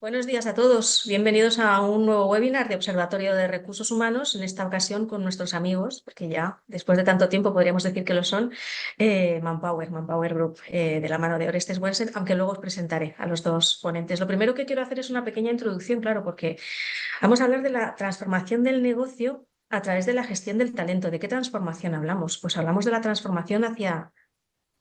Buenos días a todos. Bienvenidos a un nuevo webinar de Observatorio de Recursos Humanos, en esta ocasión con nuestros amigos, porque ya después de tanto tiempo podríamos decir que lo son, Manpower Group, de la mano de Orestes Wenzel, aunque luego os presentaré a los dos ponentes. Lo primero que quiero hacer es una pequeña introducción, claro, porque vamos a hablar de la transformación del negocio a través de la gestión del talento. ¿De qué transformación hablamos? Pues hablamos de la transformación hacia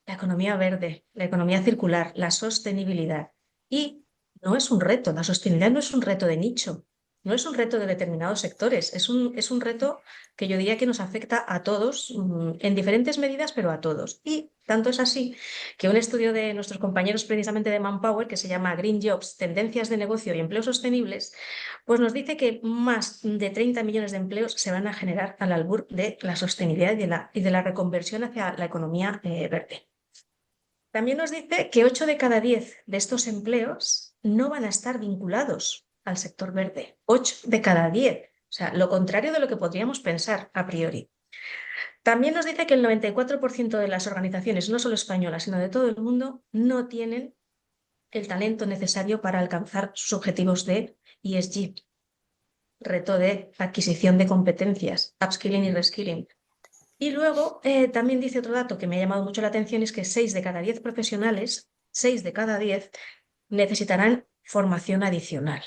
la economía verde, la economía circular, la sostenibilidad. Y no es un reto, la sostenibilidad no es un reto de nicho, no es un reto de determinados sectores, es un reto que yo diría que nos afecta a todos, en diferentes medidas, pero a todos. Y tanto es así que un estudio de nuestros compañeros precisamente de Manpower, que se llama Green Jobs, Tendencias de Negocio y Empleos Sostenibles, pues nos dice que más de 30 millones de empleos se van a generar al albur de la sostenibilidad y de la reconversión hacia la economía verde. También nos dice que 8 de cada 10 de estos empleos no van a estar vinculados al sector verde. 8 de cada 10. O sea, lo contrario de lo que podríamos pensar a priori. También nos dice que el 94% de las organizaciones, no solo españolas, sino de todo el mundo, no tienen el talento necesario para alcanzar sus objetivos de ESG, reto de adquisición de competencias, upskilling y reskilling. Y luego también dice otro dato que me ha llamado mucho la atención, es que 6 de cada 10 profesionales, 6 de cada 10 necesitarán formación adicional.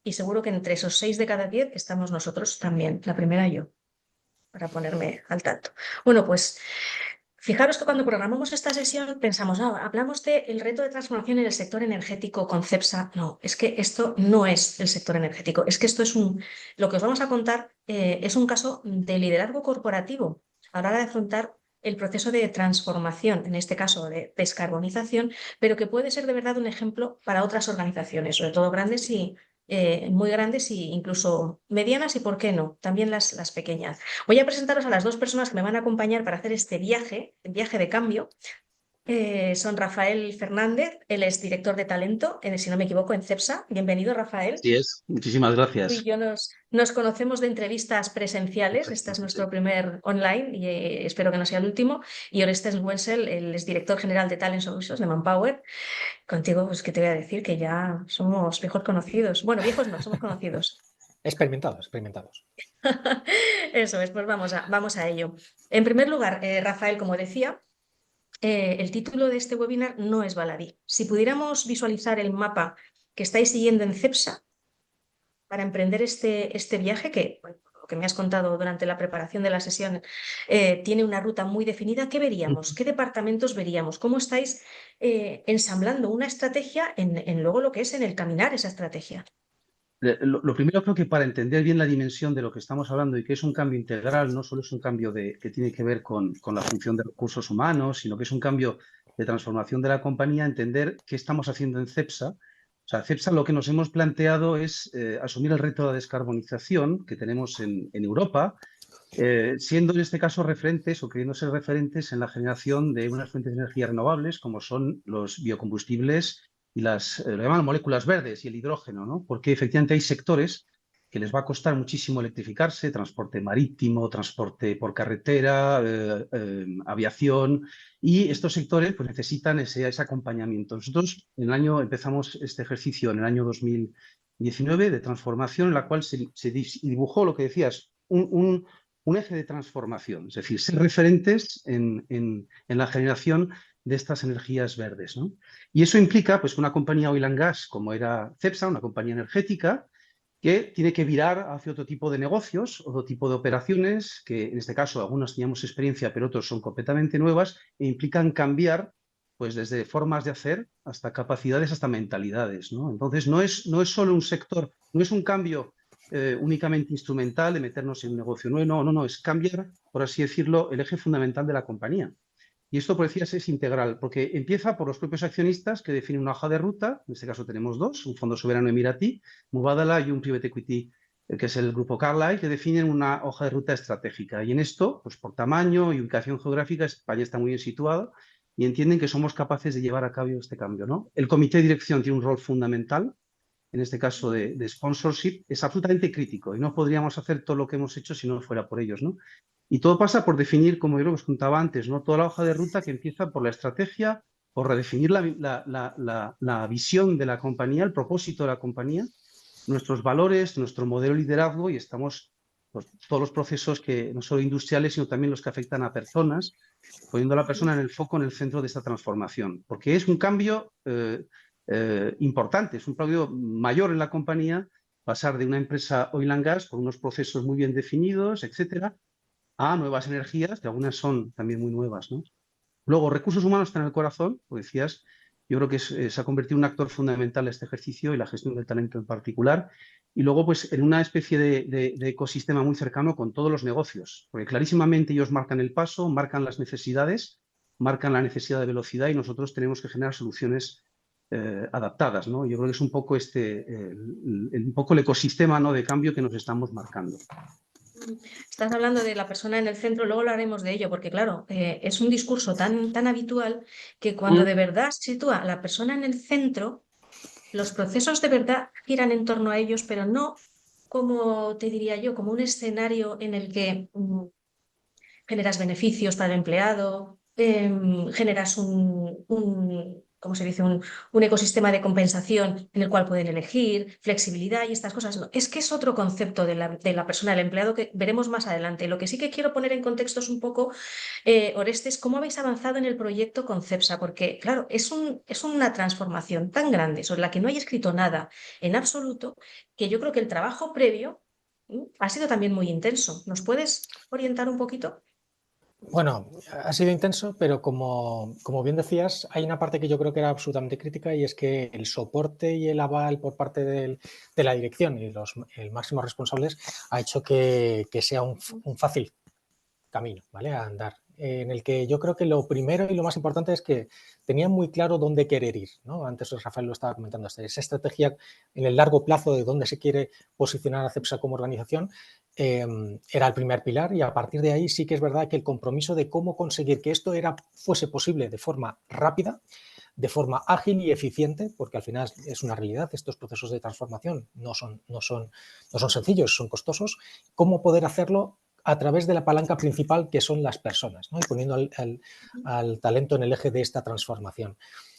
Y seguro que entre esos 6 de cada 10 estamos nosotros también, la primera yo, para ponerme al tanto. Bueno, pues fijaros que cuando programamos esta sesión pensamos, hablamos del reto de transformación en el sector energético con CEPSA. No, es que esto no es el sector energético, es que esto es lo que os vamos a contar es un caso de liderazgo corporativo a la hora de afrontar el proceso de transformación, en este caso de descarbonización, pero que puede ser de verdad un ejemplo para otras organizaciones, sobre todo grandes y muy grandes e incluso medianas y, ¿por qué no?, también las pequeñas. Voy a presentaros a las dos personas que me van a acompañar para hacer este viaje de cambio. Son Rafael Fernández, él es director de talento, si no me equivoco, en CEPSA. Bienvenido, Rafael. Así es, muchísimas Tú y gracias. yo nos conocemos de entrevistas presenciales, este es Exactamente. nuestro primer online y espero que no sea el último. Y Orestes Wenzel, él es director general de Talent Solutions de Manpower. Contigo, pues, ¿qué te voy a decir? Que ya somos viejos conocidos. Bueno, viejos no, somos conocidos. Experimentados, experimentados. Eso es, pues vamos a ello. En primer lugar, Rafael, como decía, el título de este webinar no es baladí. Si pudiéramos visualizar el mapa que estáis siguiendo en CEPSA para emprender este viaje, que, bueno, por lo que me has contado durante la preparación de la sesión, tiene una ruta muy definida, ¿qué veríamos? ¿Qué departamentos veríamos? ¿Cómo estáis ensamblando una estrategia en luego lo que es en el caminar esa estrategia? Lo primero, creo que para entender bien la dimensión de lo que estamos hablando y que es un cambio integral, no solo es un cambio que tiene que ver con la función de recursos humanos, sino que es un cambio de transformación de la compañía, entender qué estamos haciendo en CEPSA. O sea, CEPSA lo que nos hemos planteado es asumir el reto de la descarbonización que tenemos en Europa, siendo en este caso referentes o queriendo ser referentes en la generación de unas fuentes de energía renovables como son los biocombustibles y lo llaman moléculas verdes y el hidrógeno, ¿no? Porque efectivamente hay sectores que les va a costar muchísimo electrificarse, transporte marítimo, transporte por carretera, aviación, y estos sectores pues, necesitan ese acompañamiento. Nosotros empezamos este ejercicio en el año 2019 de transformación, en la cual se dibujó lo que decías, un eje de transformación, es decir, ser referentes en la generación de estas energías verdes, ¿no? Y eso implica pues, que una compañía oil and gas, como era CEPSA, una compañía energética, que tiene que virar hacia otro tipo de negocios, otro tipo de operaciones, que en este caso algunos teníamos experiencia, pero otros son completamente nuevas, e implican cambiar pues desde formas de hacer hasta capacidades, hasta mentalidades, ¿no? Entonces no es solo un sector, no es un cambio únicamente instrumental de meternos en un negocio nuevo, no, es cambiar, por así decirlo, el eje fundamental de la compañía. Y esto, por decías, es integral, porque empieza por los propios accionistas que definen una hoja de ruta, en este caso tenemos dos, un fondo soberano emiratí, Mubadala, y un private equity, que es el grupo Carlyle, que definen una hoja de ruta estratégica. Y en esto, pues por tamaño y ubicación geográfica, España está muy bien situado y entienden que somos capaces de llevar a cabo este cambio, ¿no? El comité de dirección tiene un rol fundamental, en este caso de sponsorship, es absolutamente crítico y no podríamos hacer todo lo que hemos hecho si no fuera por ellos, ¿no? Y todo pasa por definir, como yo os contaba antes, ¿no? Toda la hoja de ruta que empieza por la estrategia, por redefinir la visión de la compañía, el propósito de la compañía, nuestros valores, nuestro modelo de liderazgo, y estamos pues, todos los procesos que no solo industriales, sino también los que afectan a personas, poniendo a la persona en el foco, en el centro de esta transformación. Porque es un cambio importante, es un cambio mayor en la compañía, pasar de una empresa oil and gas con unos procesos muy bien definidos, etcétera, a nuevas energías, que algunas son también muy nuevas, ¿no? Luego, recursos humanos están en el corazón, como decías, yo creo que se ha convertido en un actor fundamental este ejercicio y la gestión del talento en particular. Y luego, pues, en una especie de ecosistema muy cercano con todos los negocios, porque clarísimamente ellos marcan el paso, marcan las necesidades, marcan la necesidad de velocidad y nosotros tenemos que generar soluciones adaptadas, ¿no? Yo creo que es un poco un poco el ecosistema, ¿no?, de cambio que nos estamos marcando. Estás hablando de la persona en el centro, luego hablaremos de ello, porque claro, es un discurso tan habitual que cuando de verdad se sitúa a la persona en el centro, los procesos de verdad giran en torno a ellos, pero no como, te diría yo, como un escenario en el que generas beneficios para el empleado, generas ¿cómo se dice? Un ecosistema de compensación en el cual pueden elegir, flexibilidad y estas cosas. No, es que es otro concepto de la persona, del empleado, que veremos más adelante. Lo que sí que quiero poner en contexto es un poco, Orestes, cómo habéis avanzado en el proyecto con CEPSA, porque claro, es una transformación tan grande sobre la que no hay escrito nada en absoluto, que yo creo que el trabajo previo ha sido también muy intenso. ¿Nos puedes orientar un poquito? Bueno, ha sido intenso, pero como bien decías, hay una parte que yo creo que era absolutamente crítica y es que el soporte y el aval por parte de la dirección y los máximos responsables ha hecho que sea un fácil camino, ¿vale?, a andar, en el que yo creo que lo primero y lo más importante es que tenían muy claro dónde querer ir, ¿no? Antes Rafael lo estaba comentando, esa estrategia en el largo plazo de dónde se quiere posicionar a CEPSA como organización era el primer pilar, y a partir de ahí sí que es verdad que el compromiso de cómo conseguir que esto fuese posible de forma rápida, de forma ágil y eficiente, porque al final es una realidad, estos procesos de transformación no son sencillos, son costosos, cómo poder hacerlo a través de la palanca principal, que son las personas, ¿no?, y poniendo al talento en el eje de esta transformación.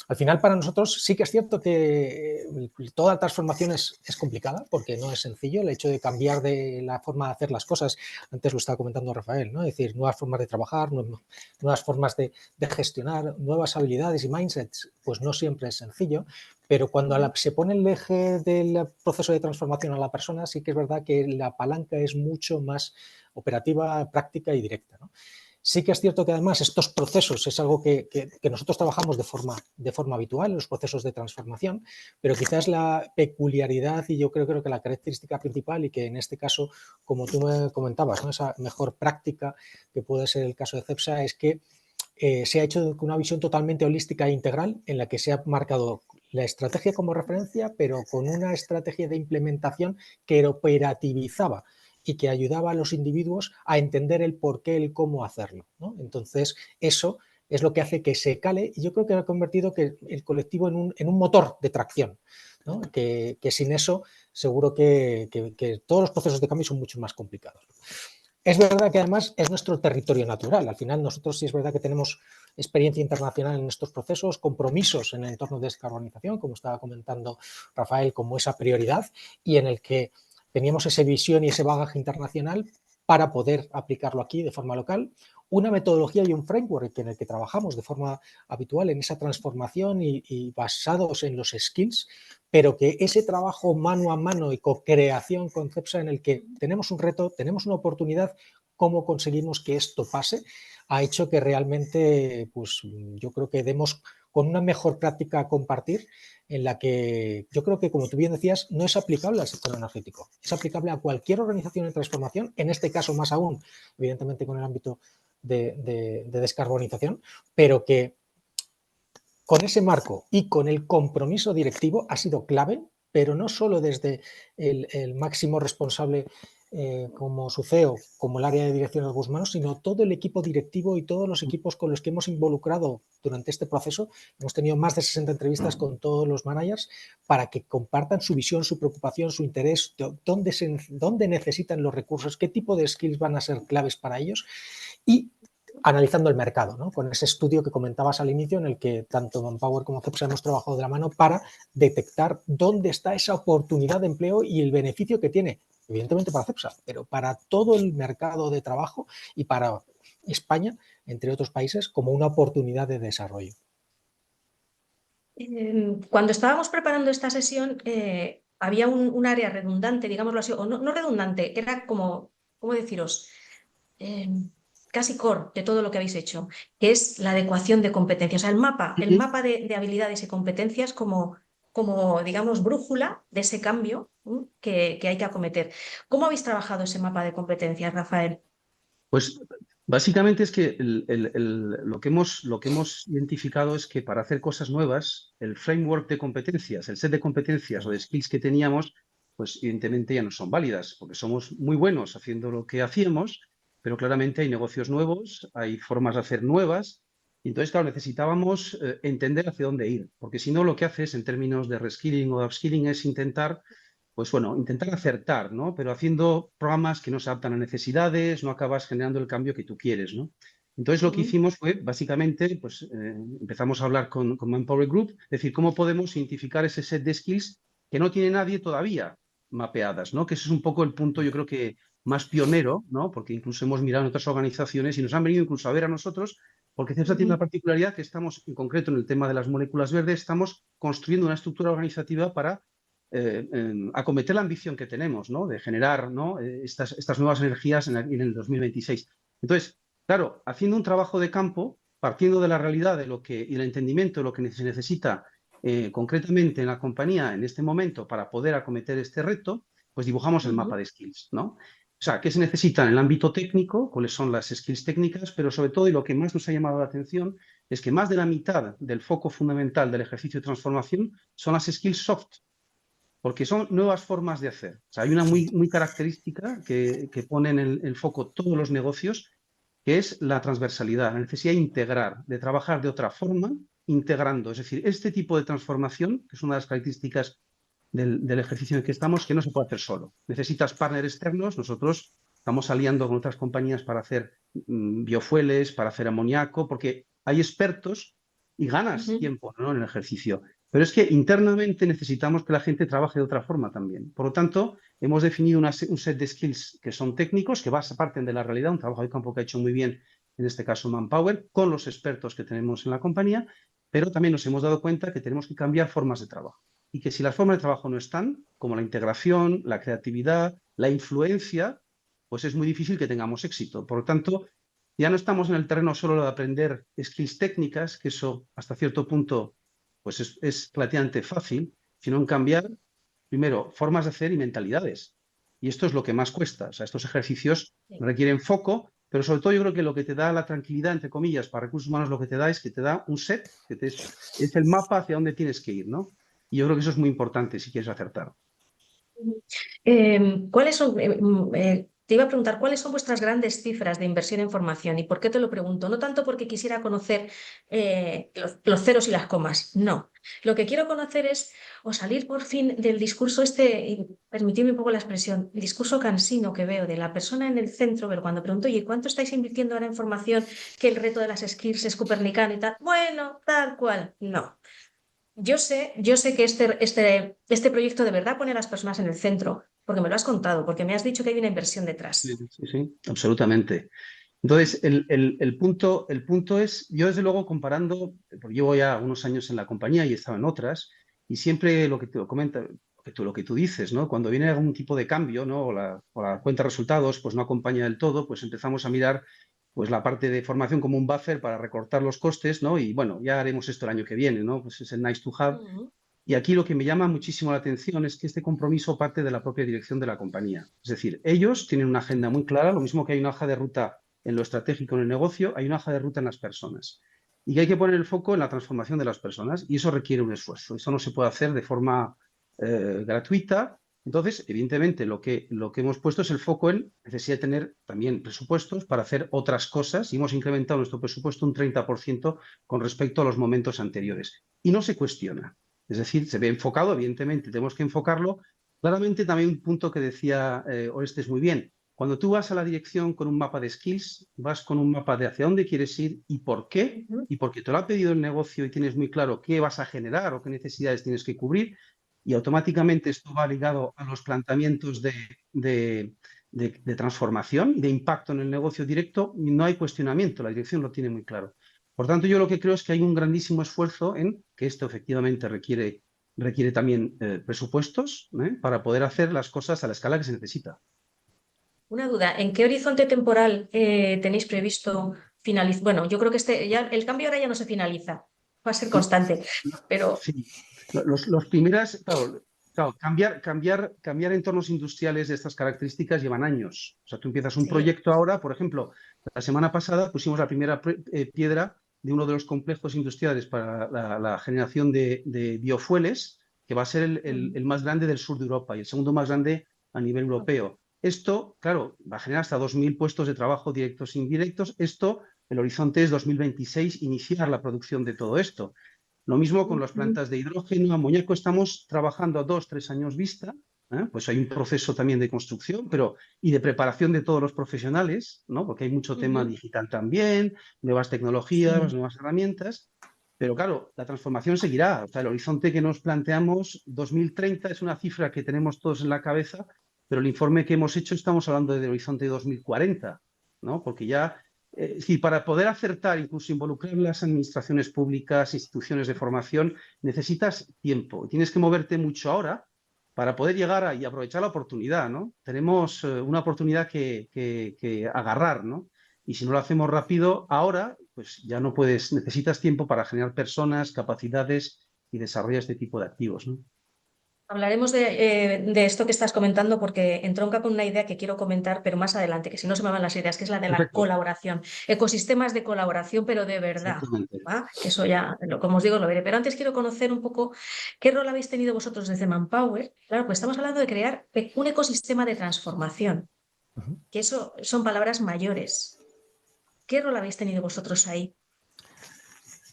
Al final, para nosotros sí que es cierto que toda transformación es complicada, porque no es sencillo el hecho de cambiar de la forma de hacer las cosas. Antes lo estaba comentando Rafael, ¿no?, es decir, nuevas formas de trabajar, nuevas formas de gestionar, nuevas habilidades y mindsets, pues no siempre es sencillo, pero cuando se pone el eje del proceso de transformación a la persona, sí que es verdad que la palanca es mucho más operativa, práctica y directa, ¿no? Sí que es cierto que además estos procesos es algo que nosotros trabajamos de forma habitual en los procesos de transformación, pero quizás la peculiaridad y yo creo que la característica principal, y que en este caso, como tú me comentabas, ¿no?, esa mejor práctica que puede ser el caso de CEPSA, es que se ha hecho con una visión totalmente holística e integral, en la que se ha marcado la estrategia como referencia, pero con una estrategia de implementación que operativizaba y que ayudaba a los individuos a entender el por qué, el cómo hacerlo, ¿no? Entonces, eso es lo que hace que se cale, y yo creo que ha convertido el colectivo en un motor de tracción, ¿no?, que sin eso seguro que todos los procesos de cambio son mucho más complicados. Es verdad que además es nuestro territorio natural. Al final nosotros sí es verdad que tenemos experiencia internacional en estos procesos, compromisos en el entorno de descarbonización, como estaba comentando Rafael, como esa prioridad, y en el que teníamos esa visión y ese bagaje internacional para poder aplicarlo aquí de forma local, una metodología y un framework en el que trabajamos de forma habitual en esa transformación y basados en los skills, pero que ese trabajo mano a mano y co-creación con CEPSA, en el que tenemos un reto, tenemos una oportunidad, cómo conseguimos que esto pase, ha hecho que realmente, pues yo creo que demos con una mejor práctica a compartir, en la que yo creo que, como tú bien decías, no es aplicable al sector energético, es aplicable a cualquier organización en transformación, en este caso más aún, evidentemente con el ámbito de descarbonización, pero que con ese marco y con el compromiso directivo ha sido clave, pero no solo desde el máximo responsable como su CEO, como el área de dirección de recursos humanos, sino todo el equipo directivo y todos los equipos con los que hemos involucrado durante este proceso. Hemos tenido más de 60 entrevistas con todos los managers para que compartan su visión, su preocupación, su interés, dónde necesitan los recursos, qué tipo de skills van a ser claves para ellos. Y analizando el mercado, ¿no? Con ese estudio que comentabas al inicio en el que tanto Manpower como Cepsa hemos trabajado de la mano para detectar dónde está esa oportunidad de empleo y el beneficio que tiene, evidentemente para Cepsa, pero para todo el mercado de trabajo y para España, entre otros países, como una oportunidad de desarrollo. Cuando estábamos preparando esta sesión, había un área redundante, digámoslo así, o no redundante, era como, ¿cómo deciros? Eh, casi core de todo lo que habéis hecho, que es la adecuación de competencias, o sea, el mapa de habilidades y competencias como, digamos, brújula de ese cambio que hay que acometer. ¿Cómo habéis trabajado ese mapa de competencias, Rafael? Pues básicamente es que lo que hemos identificado es que para hacer cosas nuevas, el framework de competencias, el set de competencias o de skills que teníamos, pues evidentemente ya no son válidas, porque somos muy buenos haciendo lo que hacíamos, pero claramente hay negocios nuevos, hay formas de hacer nuevas, y entonces, claro, necesitábamos entender hacia dónde ir, porque si no, lo que haces en términos de reskilling o de upskilling es pues bueno, intentar acertar, ¿no? Pero haciendo programas que no se adaptan a necesidades, no acabas generando el cambio que tú quieres, ¿no? Entonces lo que hicimos fue, básicamente, pues empezamos a hablar con Manpower Group, es decir, cómo podemos identificar ese set de skills que no tiene nadie todavía mapeadas, ¿no? Que ese es un poco el punto, yo creo que más pionero, ¿no? Porque incluso hemos mirado en otras organizaciones y nos han venido incluso a ver a nosotros, porque Cepsa tiene la particularidad que estamos, en concreto en el tema de las moléculas verdes, estamos construyendo una estructura organizativa para acometer la ambición que tenemos, ¿no? De generar, ¿no? estas nuevas energías en el 2026. Entonces, claro, haciendo un trabajo de campo, partiendo de la realidad de lo que, y el entendimiento de lo que se necesita concretamente en la compañía en este momento para poder acometer este reto, pues dibujamos el mapa de skills, ¿no? O sea, ¿qué se necesita en el ámbito técnico? ¿Cuáles son las skills técnicas? Pero sobre todo, y lo que más nos ha llamado la atención, es que más de la mitad del foco fundamental del ejercicio de transformación son las skills soft, porque son nuevas formas de hacer. O sea, hay una muy característica que pone en el foco todos los negocios, que es la transversalidad, la necesidad de integrar, de trabajar de otra forma, integrando. Es decir, este tipo de transformación, que es una de las características del ejercicio en el que estamos, que no se puede hacer solo. Necesitas partners externos. Nosotros estamos aliando con otras compañías para hacer biofueles, para hacer amoníaco, porque hay expertos y ganas tiempo, ¿no? En el ejercicio. Pero es que internamente necesitamos que la gente trabaje de otra forma también. Por lo tanto, hemos definido un set de skills que son técnicos, que parten de la realidad, un trabajo de campo que ha hecho muy bien, en este caso Manpower, con los expertos que tenemos en la compañía, pero también nos hemos dado cuenta que tenemos que cambiar formas de trabajo. Y que si las formas de trabajo no están, como la integración, la creatividad, la influencia, pues es muy difícil que tengamos éxito. Por lo tanto, ya no estamos en el terreno solo de aprender skills técnicas, que eso hasta cierto punto pues es relativamente fácil, sino en cambiar, primero, formas de hacer y mentalidades. Y esto es lo que más cuesta. O sea, estos ejercicios requieren foco, pero sobre todo yo creo que lo que te da la tranquilidad, entre comillas, para recursos humanos, lo que te da es que te da un set, es el mapa hacia dónde tienes que ir, ¿no? Y yo creo que eso es muy importante si quieres acertar. ¿Cuáles son, te iba a preguntar, ¿cuáles son vuestras grandes cifras de inversión en formación? ¿Y por qué te lo pregunto? No tanto porque quisiera conocer los ceros y las comas, no. Lo que quiero conocer es o salir por fin del discurso y permitidme un poco la expresión, el discurso cansino que veo de la persona en el centro, pero cuando pregunto, oye, ¿cuánto estáis invirtiendo ahora en formación? Que el reto de las skills es copernicano y tal. Bueno, tal cual, no. Yo sé que este proyecto de verdad pone a las personas en el centro, porque me lo has contado, porque me has dicho que hay una inversión detrás. Sí, absolutamente. Entonces, el punto es, yo desde luego comparando, porque llevo ya unos años en la compañía y he estado en otras, y siempre lo que te comenta, lo que tú dices, ¿no? Cuando viene algún tipo de cambio, ¿no? O la cuenta de resultados, pues no acompaña del todo, pues empezamos a mirar pues la parte de formación como un buffer para recortar los costes, ¿no? Y bueno, ya haremos esto el año que viene, ¿no? Pues es el nice to have. Y aquí lo que me llama muchísimo la atención es que este compromiso parte de la propia dirección de la compañía. Es decir, ellos tienen una agenda muy clara, lo mismo que hay una hoja de ruta en lo estratégico en el negocio, hay una hoja de ruta en las personas. Y que hay que poner el foco en la transformación de las personas y eso requiere un esfuerzo. Eso no se puede hacer de forma gratuita. Entonces, evidentemente, lo que hemos puesto es el foco en necesidad de tener también presupuestos para hacer otras cosas y hemos incrementado nuestro presupuesto un 30% con respecto a los momentos anteriores. Y no se cuestiona. Es decir, se ve enfocado, evidentemente, tenemos que enfocarlo. Claramente también un punto que decía Orestes muy bien. Cuando tú vas a la dirección con un mapa de skills, vas con un mapa de hacia dónde quieres ir y por qué, y porque te lo ha pedido el negocio y tienes muy claro qué vas a generar o qué necesidades tienes que cubrir, y automáticamente esto va ligado a los planteamientos de transformación y de impacto en el negocio directo, y no hay cuestionamiento, la dirección lo tiene muy claro. Por tanto, yo lo que creo es que hay un grandísimo esfuerzo en que esto efectivamente requiere también presupuestos para poder hacer las cosas a la escala que se necesita. Una duda, ¿en qué horizonte temporal tenéis previsto finalizar? Bueno, yo creo que el cambio ahora ya no se finaliza, va a ser constante, pero Sí, los primeras, claro, cambiar entornos industriales de estas características llevan años. O sea, tú empiezas un sí. proyecto ahora, por ejemplo, la semana pasada pusimos la primera piedra de uno de los complejos industriales para la generación de biofueles, que va a ser el más grande del sur de Europa y el segundo más grande a nivel europeo. Esto, claro, va a generar hasta 2.000 puestos de trabajo directos e indirectos. El horizonte es 2026, iniciar la producción de todo esto. Lo mismo con las plantas de hidrógeno, amoníaco, estamos trabajando a 2-3 años vista, pues hay un proceso también de construcción y de preparación de todos los profesionales, ¿no? Porque hay mucho tema digital también, nuevas tecnologías, Sí. nuevas herramientas, pero claro, la transformación seguirá. O sea, el horizonte que nos planteamos, 2030, es una cifra que tenemos todos en la cabeza, pero el informe que hemos hecho estamos hablando del horizonte 2040, ¿no? Porque ya es decir, para poder acertar, incluso involucrar las administraciones públicas, instituciones de formación, necesitas tiempo. Tienes que moverte mucho ahora para poder llegar y aprovechar la oportunidad, ¿no? Tenemos una oportunidad que agarrar, ¿no? Y si no lo hacemos rápido ahora, pues ya no puedes, necesitas tiempo para generar personas, capacidades y desarrollar este tipo de activos, ¿no? Hablaremos de esto que estás comentando porque entronca con una idea que quiero comentar, pero más adelante, que si no se me van las ideas, que es la de la Perfecto. colaboración. Ecosistemas de colaboración, pero de verdad. Exactamente. ¿Va? Que eso ya, como os digo, lo veré. Pero antes quiero conocer un poco qué rol habéis tenido vosotros desde Manpower. Claro, pues estamos hablando de crear un ecosistema de transformación, que eso son palabras mayores. ¿Qué rol habéis tenido vosotros ahí?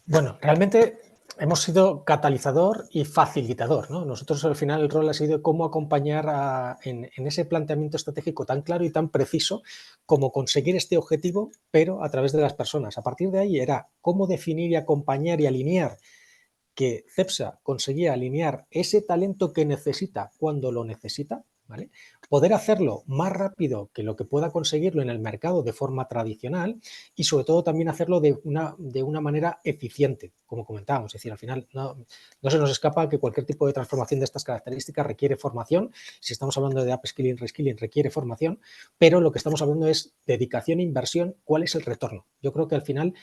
Bueno, realmente hemos sido catalizador y facilitador, ¿no? Nosotros al final el rol ha sido cómo acompañar en ese planteamiento estratégico tan claro y tan preciso como conseguir este objetivo, pero a través de las personas. A partir de ahí era cómo definir y acompañar y alinear que CEPSA conseguía alinear ese talento que necesita cuando lo necesita, ¿vale? Poder hacerlo más rápido que lo que pueda conseguirlo en el mercado de forma tradicional y sobre todo también hacerlo de una manera eficiente, como comentábamos. Es decir, al final no se nos escapa que cualquier tipo de transformación de estas características requiere formación. Si estamos hablando de upskilling, reskilling, requiere formación, pero lo que estamos hablando es dedicación e inversión. ¿Cuál es el retorno? Yo creo que al final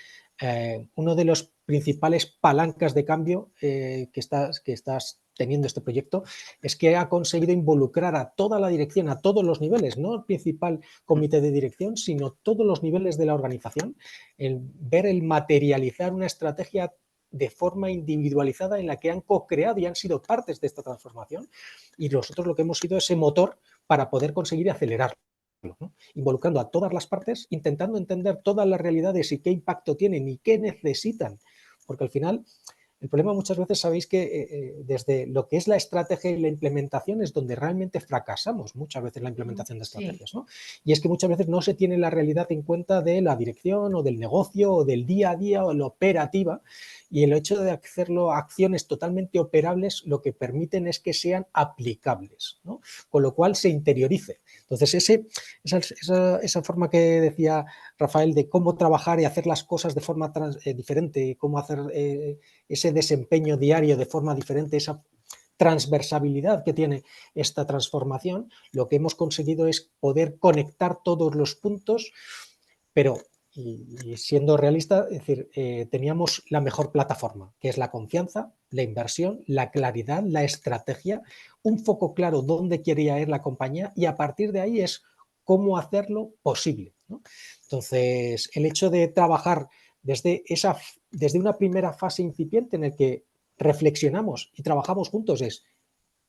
uno de los principales palancas de cambio que estás teniendo este proyecto es que ha conseguido involucrar a toda la dirección, a todos los niveles, no el principal comité de dirección, sino todos los niveles de la organización, el ver el materializar una estrategia de forma individualizada en la que han co-creado y han sido partes de esta transformación y nosotros lo que hemos sido ese motor para poder conseguir acelerar. ¿no? Involucrando a todas las partes, intentando entender todas las realidades y qué impacto tienen y qué necesitan, porque al final el problema muchas veces sabéis que desde lo que es la estrategia y la implementación es donde realmente fracasamos muchas veces la implementación de estrategias, ¿no? Y es que muchas veces no se tiene la realidad en cuenta de la dirección o del negocio o del día a día o la operativa, y el hecho de hacerlo a acciones totalmente operables lo que permiten es que sean aplicables, ¿no? Con lo cual se interiorice. Entonces esa forma que decía Rafael de cómo trabajar y hacer las cosas de forma diferente, cómo hacer ese desempeño diario de forma diferente, esa transversabilidad que tiene esta transformación, lo que hemos conseguido es poder conectar todos los puntos, pero y siendo realista, es decir, teníamos la mejor plataforma, que es la confianza, la inversión, la claridad, la estrategia, un foco claro dónde quería ir la compañía y a partir de ahí es cómo hacerlo posible, ¿no? Entonces, el hecho de trabajar desde una primera fase incipiente en el que reflexionamos y trabajamos juntos es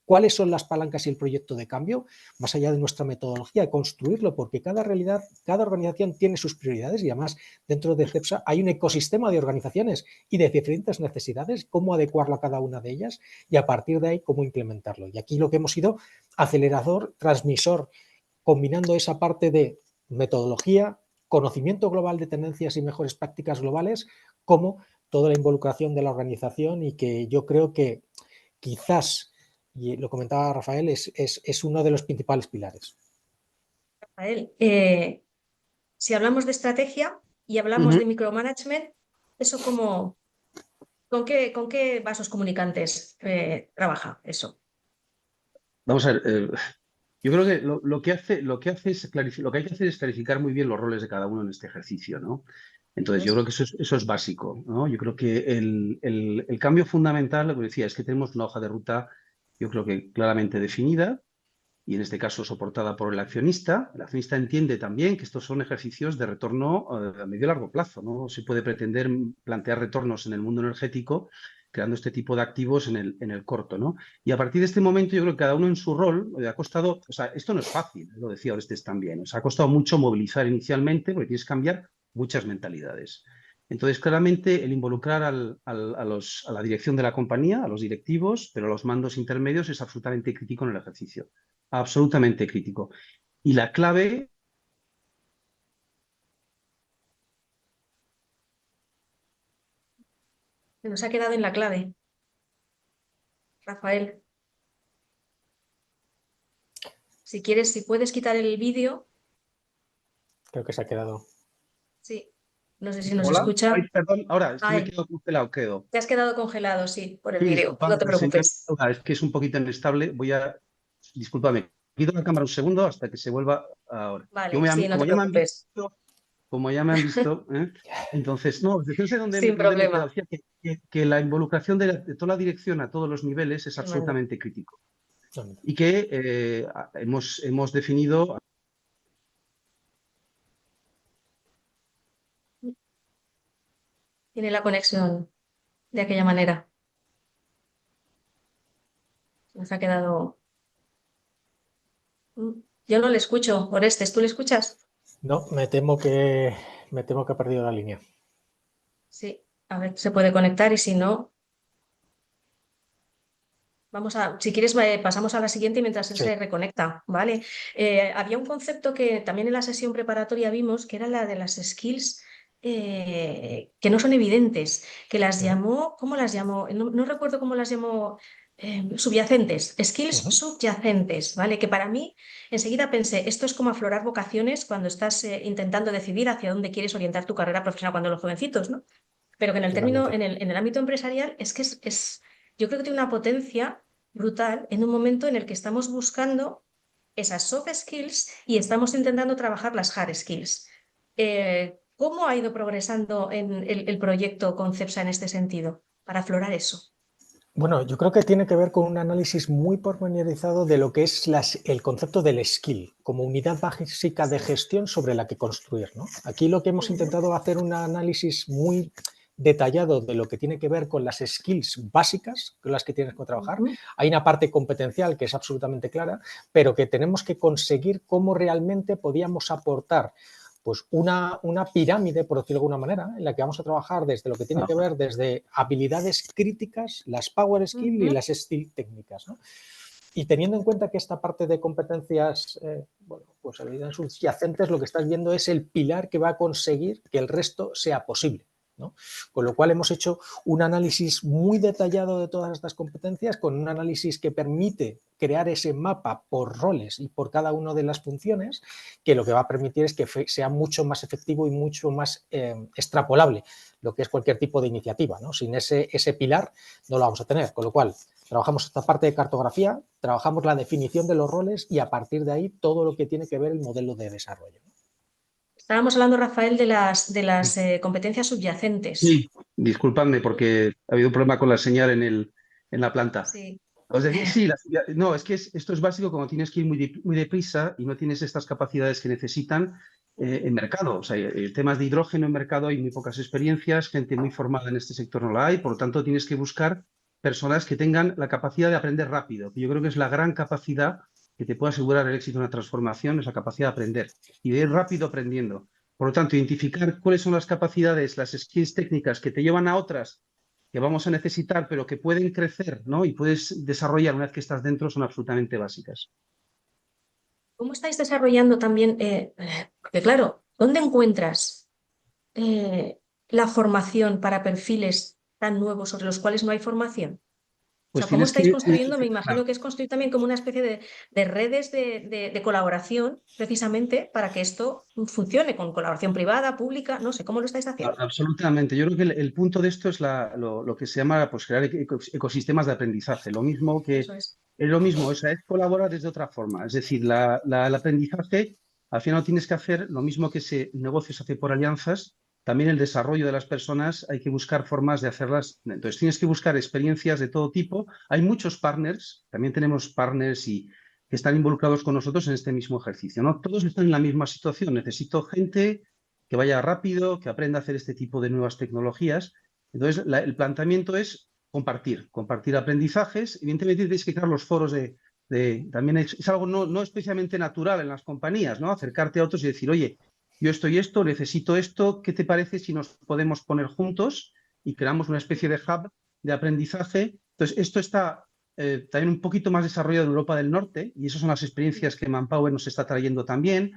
cuáles son las palancas y el proyecto de cambio, más allá de nuestra metodología, de construirlo, porque cada realidad, cada organización tiene sus prioridades y además dentro de CEPSA hay un ecosistema de organizaciones y de diferentes necesidades, cómo adecuarlo a cada una de ellas y a partir de ahí cómo implementarlo. Y aquí lo que hemos sido acelerador, transmisor, combinando esa parte de metodología, conocimiento global de tendencias y mejores prácticas globales, como toda la involucración de la organización, y que yo creo que quizás, y lo comentaba Rafael, es uno de los principales pilares. Rafael, si hablamos de estrategia y hablamos de micromanagement, ¿eso con qué vasos comunicantes trabaja eso? Vamos a ver, yo creo que lo que hay que hacer es clarificar muy bien los roles de cada uno en este ejercicio, ¿no? Entonces, yo creo que eso es básico, ¿no? Yo creo que el cambio fundamental, lo que decía, es que tenemos una hoja de ruta, yo creo que claramente definida, y en este caso soportada por el accionista. El accionista entiende también que estos son ejercicios de retorno a medio y largo plazo. No se puede pretender plantear retornos en el mundo energético creando este tipo de activos en el corto, ¿no? Y a partir de este momento yo creo que cada uno en su rol ha costado, o sea, esto no es fácil, lo decía Orestes también, o sea, ha costado mucho movilizar inicialmente porque tienes que cambiar muchas mentalidades. Entonces, claramente, el involucrar a la dirección de la compañía, a los directivos, pero a los mandos intermedios es absolutamente crítico en el ejercicio. Absolutamente crítico. Y la clave... Se nos ha quedado en la clave, Rafael. Si quieres, si puedes quitar el vídeo. Creo que se ha quedado. Sí, no sé si nos Hola. escucha. Ay, perdón, ahora es que me Ay, quedo congelado, quedo. te has quedado congelado, sí, por el Sí, vídeo. No disculpad, te preocupes. es que es un poquito inestable. Disculpadme, quito la cámara un segundo hasta que se vuelva ahora. Vale, sí, no te Como ya me han preocupes. visto, ¿eh? Entonces, no sé Sin dónde me he quedado. problema. Decía que la involucración de toda la dirección a todos los niveles es El mando. absolutamente crítico. Y que hemos definido... Tiene la conexión de aquella manera. Nos ha quedado. Yo no le escucho, Orestes, ¿tú le escuchas? No, me temo que ha perdido la línea. Sí, a ver, se puede conectar y si no, si quieres, pasamos a la siguiente mientras él Sí. se reconecta, ¿vale? Había un concepto que también en la sesión preparatoria vimos, que era la de las skills que no son evidentes, que las llamó, ¿cómo las llamó? No recuerdo cómo las llamó, subyacentes, skills subyacentes, ¿vale? Que para mí, enseguida pensé, esto es como aflorar vocaciones cuando estás intentando decidir hacia dónde quieres orientar tu carrera profesional cuando los jovencitos, ¿no? Pero que en el término, Totalmente. en el ámbito empresarial es que yo creo que tiene una potencia brutal en un momento en el que estamos buscando esas soft skills y estamos intentando trabajar las hard skills. ¿Cómo ha ido progresando en el proyecto Concepsa en este sentido para aflorar eso? Bueno, yo creo que tiene que ver con un análisis muy pormenorizado de lo que es el concepto del skill como unidad básica de gestión sobre la que construir, ¿no? Aquí lo que hemos intentado hacer un análisis muy detallado de lo que tiene que ver con las skills básicas con las que tienes que trabajar. Hay una parte competencial que es absolutamente clara, pero que tenemos que conseguir cómo realmente podíamos aportar pues una pirámide, por decirlo de alguna manera, en la que vamos a trabajar desde lo que tiene que ver desde habilidades críticas, las power skills y las skill técnicas, ¿no? Y teniendo en cuenta que esta parte de competencias, bueno, pues habilidades subyacentes, lo que estás viendo es el pilar que va a conseguir que el resto sea posible, ¿no? Con lo cual hemos hecho un análisis muy detallado de todas estas competencias, con un análisis que permite crear ese mapa por roles y por cada una de las funciones, que lo que va a permitir es que sea mucho más efectivo y mucho más extrapolable lo que es cualquier tipo de iniciativa, ¿no? Sin ese pilar no lo vamos a tener, con lo cual trabajamos esta parte de cartografía, trabajamos la definición de los roles y a partir de ahí todo lo que tiene que ver el modelo de desarrollo. Estábamos hablando, Rafael, de las competencias subyacentes. Sí, disculpadme porque ha habido un problema con la señal en la planta. Sí. Os decía, sí, no, es que esto es básico cuando tienes que ir muy deprisa y no tienes estas capacidades que necesitan en mercado. O sea, temas de hidrógeno en mercado hay muy pocas experiencias, gente muy formada en este sector no la hay, por lo tanto tienes que buscar personas que tengan la capacidad de aprender rápido, que yo creo que es la gran capacidad que te puede asegurar el éxito de una transformación, es la capacidad de aprender y de ir rápido aprendiendo. Por lo tanto, identificar cuáles son las capacidades, las skills técnicas que te llevan a otras que vamos a necesitar, pero que pueden crecer, ¿no? Y puedes desarrollar una vez que estás dentro, son absolutamente básicas. ¿Cómo estáis desarrollando también? Porque claro, ¿dónde encuentras la formación para perfiles tan nuevos sobre los cuales no hay formación? O Pues sea, ¿cómo tienes estáis que, construyendo? Me imagino claro, que es construir también como una especie de redes de colaboración, precisamente para que esto funcione con colaboración privada, pública, no sé, ¿cómo lo estáis haciendo? absolutamente. Yo creo que el punto de esto es lo que se llama pues, crear ecosistemas de aprendizaje. Eso es. Es lo mismo, o sea, es colaborar desde otra forma. Es decir, el aprendizaje, al final tienes que hacer lo mismo que ese negocio se hace por alianzas, también el desarrollo de las personas hay que buscar formas de hacerlas. Entonces, tienes que buscar experiencias de todo tipo. Hay muchos partners, también tenemos partners que están involucrados con nosotros en este mismo ejercicio, ¿no? Todos están en la misma situación. Necesito gente que vaya rápido, que aprenda a hacer este tipo de nuevas tecnologías. Entonces, el planteamiento es compartir aprendizajes. Evidentemente, tienes que crear los foros también es algo no especialmente natural en las compañías, ¿no? Acercarte a otros y decir, oye, yo estoy esto, necesito esto, ¿qué te parece si nos podemos poner juntos y creamos una especie de hub de aprendizaje? Entonces, esto está también un poquito más desarrollado en Europa del Norte y esas son las experiencias que Manpower nos está trayendo también.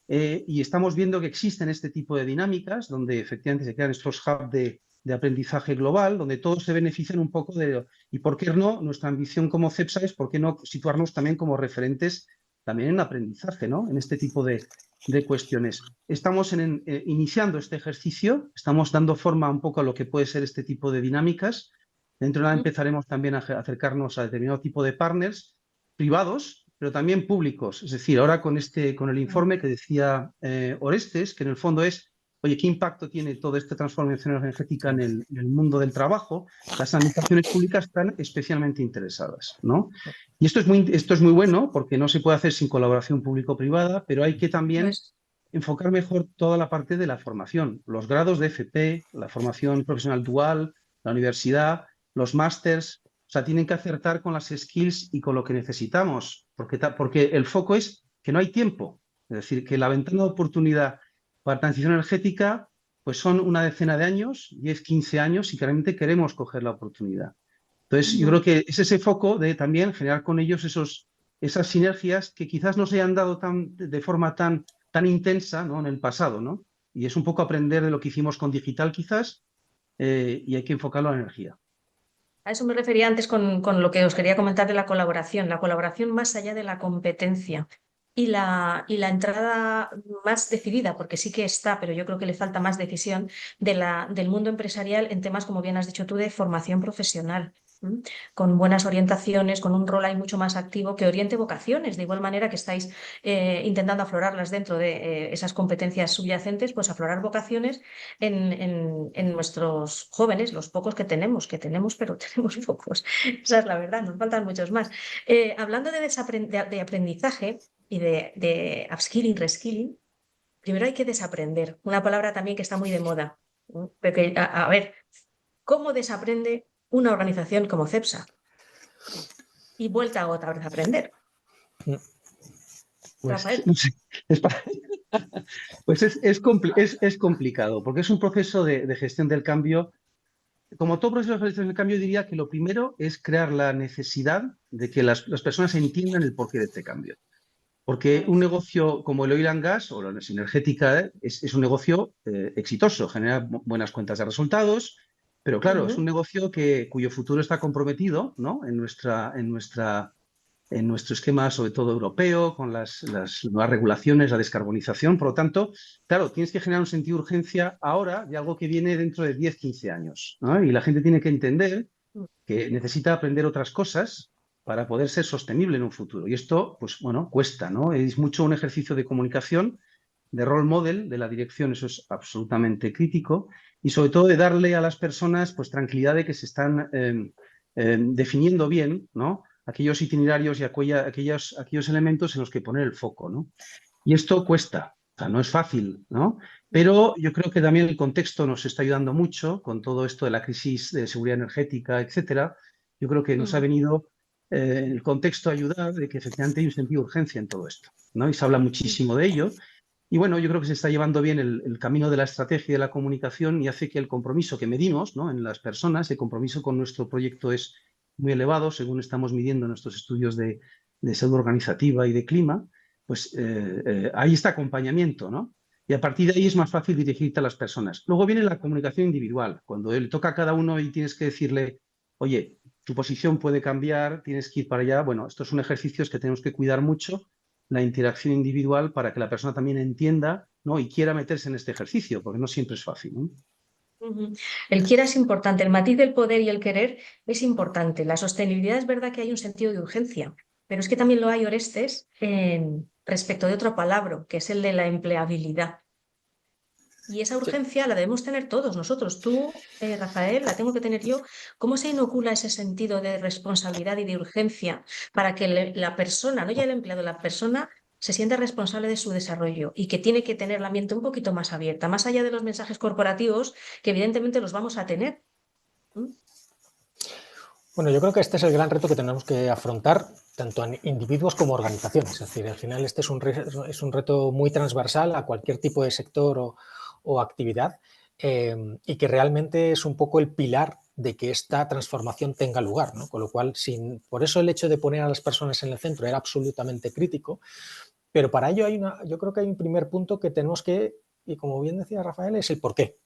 Y estamos viendo que existen este tipo de dinámicas donde efectivamente se crean estos hubs de aprendizaje global, donde todos se benefician un poco de... Y por qué no, nuestra ambición como CEPSA es por qué no situarnos también como referentes también en aprendizaje, ¿no? En este tipo de cuestiones. Estamos iniciando este ejercicio, estamos dando forma un poco a lo que puede ser este tipo de dinámicas. Dentro de nada empezaremos también a acercarnos a determinado tipo de partners privados, pero también públicos. Es decir, ahora con el informe que decía Orestes, que en el fondo es, oye, ¿qué impacto tiene toda esta transformación energética en el mundo del trabajo? Las administraciones públicas están especialmente interesadas, ¿no? Y esto es muy bueno porque no se puede hacer sin colaboración público-privada, pero hay que también Pues, enfocar mejor toda la parte de la formación, los grados de FP, la formación profesional dual, la universidad, los másters, o sea, tienen que acertar con las skills y con lo que necesitamos, porque el foco es que no hay tiempo, es decir, que la ventana de oportunidad para transición energética pues son una decena de años, 10, 15 años y que realmente queremos coger la oportunidad. Entonces, yo creo que es ese foco de también generar con ellos esas sinergias que quizás no se hayan dado de forma tan intensa, ¿no? En el pasado, ¿no? Y es un poco aprender de lo que hicimos con digital quizás y hay que enfocarlo a la energía. a eso me refería antes con lo que os quería comentar de la colaboración más allá de la competencia y la entrada más decidida, porque sí que está, pero yo creo que le falta más decisión del mundo empresarial en temas, como bien has dicho tú, de formación profesional. ¿M? Con buenas orientaciones, con un rol ahí mucho más activo que oriente vocaciones, de igual manera que estáis intentando aflorarlas dentro de esas competencias subyacentes, pues aflorar vocaciones en nuestros jóvenes, los pocos que tenemos, pero tenemos pocos. Esa es la verdad, nos faltan muchos más. Hablando de aprendizaje y de upskilling, reskilling, primero hay que desaprender, una palabra también que está muy de moda. ¿No? Porque, a ver, ¿cómo desaprende una organización como CEPSA? Y vuelta a otra vez a aprender. Pues Rafael. no sé, es, para- pues es complicado, porque es un proceso de gestión del cambio. Como todo proceso de gestión del cambio, diría que lo primero es crear la necesidad de que las personas entiendan el porqué de este cambio. Porque Claro. un negocio como el oil and gas o la energética es un negocio exitoso, genera buenas cuentas de resultados, pero claro, es un Ujú. negocio cuyo futuro está comprometido, ¿no? En nuestro esquema, sobre todo europeo, con las nuevas regulaciones, la descarbonización. Por lo tanto, claro, tienes que generar un sentido de urgencia ahora de algo que viene dentro de 10, 15 años, ¿no? Y la gente tiene que entender que necesita aprender otras cosas para poder ser sostenible en un futuro. Y esto, pues bueno, cuesta, ¿no? Es mucho un ejercicio de comunicación, de role model de la dirección, eso es absolutamente crítico, y sobre todo de darle a las personas pues tranquilidad de que se están definiendo bien, ¿no? Aquellos itinerarios y aquellos elementos en los que poner el foco, ¿no? Y esto cuesta, o sea, no es fácil, ¿no? Pero yo creo que también el contexto nos está ayudando mucho con todo esto de la crisis de seguridad energética, etcétera. Yo creo que nos ha Ujú. venido el contexto a ayudar de que efectivamente hay un sentido de urgencia en todo esto, ¿no? Y se habla muchísimo de ello. Y bueno, yo creo que se está llevando bien el camino de la estrategia y de la comunicación y hace que el compromiso que medimos, ¿no? En las personas, el compromiso con nuestro proyecto es muy elevado, según estamos midiendo nuestros estudios de salud organizativa y de clima. pues hay este acompañamiento, ¿no? Y a partir de ahí es más fácil dirigirte a las personas. Luego viene la comunicación individual, cuando le toca a cada uno y tienes que decirle, oye, tu posición puede cambiar, tienes que ir para allá. Bueno, estos son ejercicios que tenemos que cuidar mucho, la interacción individual, para que la persona también entienda, ¿no? Y quiera meterse en este ejercicio, porque no siempre es fácil, ¿no? El quiera es importante, el matiz del poder y el querer es importante. La sostenibilidad es verdad que hay un sentido de urgencia, pero es que también lo hay, Orestes, respecto de otro palabra, que es el de la empleabilidad. Y esa urgencia la debemos tener todos nosotros. Tú, Rafael, la tengo que tener yo. ¿Cómo se inocula ese sentido de responsabilidad y de urgencia para que la persona, no ya el empleado, la persona se sienta responsable de su desarrollo y que tiene que tener la mente un poquito más abierta, más allá de los mensajes corporativos que evidentemente los vamos a tener? Bueno, yo creo que este es el gran reto que tenemos que afrontar tanto en individuos como organizaciones. Es decir, al final este es un reto muy transversal a cualquier tipo de sector o actividad y que realmente es un poco el pilar de que esta transformación tenga lugar, ¿no? Con lo cual, por eso el hecho de poner a las personas en el centro era absolutamente crítico, pero para ello yo creo que hay un primer punto que tenemos que, y como bien decía Rafael, es el por qué.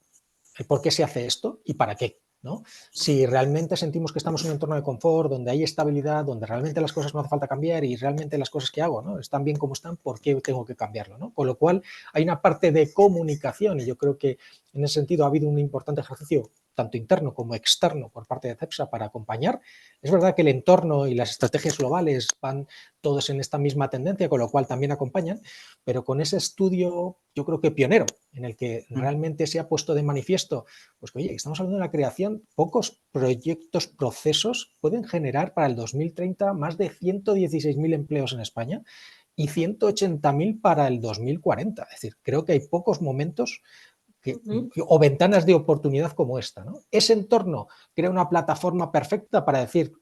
El por qué se hace esto y para qué, ¿no? Si realmente sentimos que estamos en un entorno de confort, donde hay estabilidad, donde realmente las cosas no hace falta cambiar y realmente las cosas que hago, ¿no?, están bien como están, ¿por qué tengo que cambiarlo, ¿no? Con lo cual hay una parte de comunicación y yo creo que en ese sentido ha habido un importante ejercicio tanto interno como externo por parte de CEPSA para acompañar. Es verdad que el entorno y las estrategias globales van todos en esta misma tendencia, con lo cual también acompañan, pero con ese estudio yo creo que pionero, en el que realmente se ha puesto de manifiesto, pues que oye, estamos hablando de la creación, pocos proyectos, procesos pueden generar para el 2030 más de 116.000 empleos en España y 180.000 para el 2040. Es decir, creo que hay pocos momentos o ventanas de oportunidad como esta, ¿no? Ese entorno crea una plataforma perfecta para decir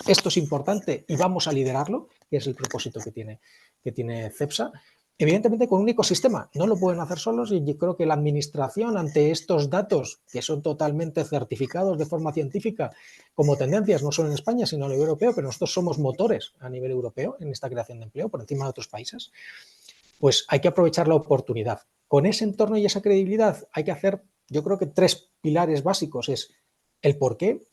esto es importante y vamos a liderarlo, que es el propósito que tiene CEPSA. Evidentemente con un ecosistema, no lo pueden hacer solos y yo creo que la administración ante estos datos que son totalmente certificados de forma científica como tendencias, no solo en España sino a nivel europeo, pero nosotros somos motores a nivel europeo en esta creación de empleo por encima de otros países, pues hay que aprovechar la oportunidad. Con ese entorno y esa credibilidad hay que hacer, yo creo que 3 pilares básicos, es el por qué,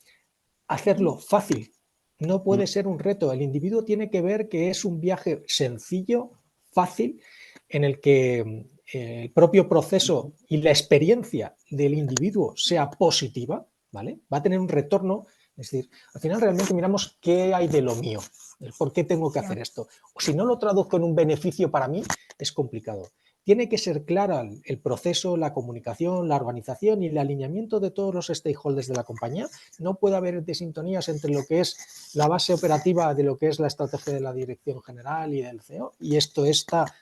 hacerlo fácil. No puede ser un reto. El individuo tiene que ver que es un viaje sencillo, fácil, en el que el propio proceso y la experiencia del individuo sea positiva, ¿vale? Va a tener un retorno. Es decir, al final realmente miramos qué hay de lo mío, el por qué tengo que hacer esto. O si no lo traduzco en un beneficio para mí, es complicado. Tiene que ser clara el proceso, la comunicación, la organización y el alineamiento de todos los stakeholders de la compañía. No puede haber desintonías entre lo que es la base operativa de lo que es la estrategia de la dirección general y del CEO, y esto está